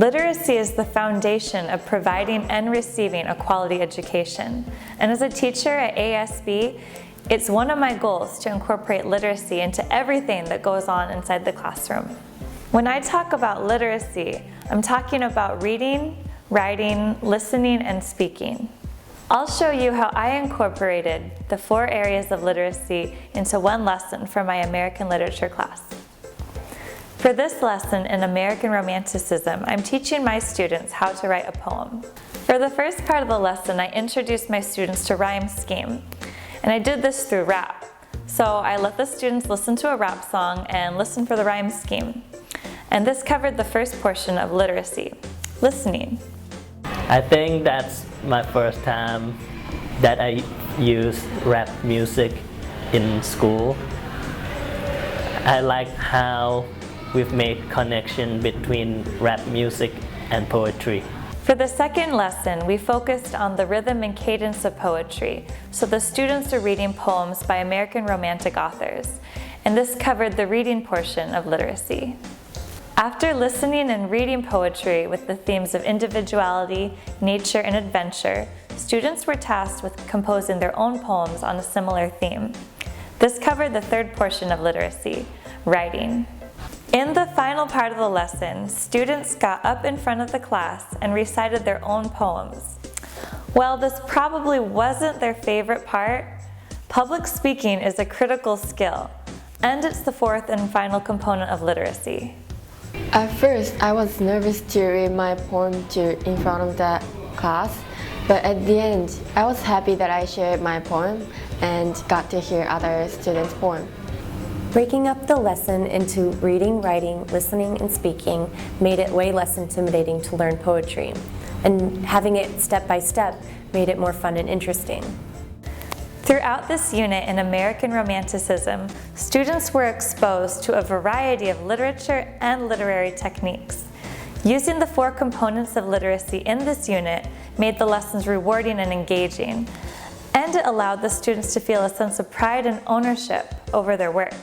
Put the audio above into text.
Literacy is the foundation of providing and receiving a quality education. And as a teacher at ASB, it's one of my goals to incorporate literacy into everything that goes on inside the classroom. When I talk about literacy, I'm talking about reading, writing, listening, and speaking. I'll show you how I incorporated the 4 areas of literacy into one lesson for my American literature class. For this lesson in American Romanticism, I'm teaching my students how to write a poem. For the first part of the lesson, I introduced my students to rhyme scheme, and I did this through rap. So I let the students listen to a rap song and listen for the rhyme scheme. And this covered the first portion of literacy, listening. I think that's my first time that I used rap music in school. I like how we've made connection between rap music and poetry. For the second lesson, we focused on the rhythm and cadence of poetry, so the students are reading poems by American Romantic authors, and this covered the reading portion of literacy. After listening and reading poetry with the themes of individuality, nature, and adventure, students were tasked with composing their own poems on a similar theme. This covered the third portion of literacy, writing. In the final part of the lesson, students got up in front of the class and recited their own poems. While this probably wasn't their favorite part, public speaking is a critical skill, and it's the 4th and final component of literacy. At first, I was nervous to read my poem in front of the class, but at the end, I was happy that I shared my poem and got to hear other students' poems. Breaking up the lesson into reading, writing, listening, and speaking made it way less intimidating to learn poetry, and having it step by step made it more fun and interesting. Throughout this unit in American Romanticism, students were exposed to a variety of literature and literary techniques. Using the 4 components of literacy in this unit made the lessons rewarding and engaging, and it allowed the students to feel a sense of pride and ownership over their work.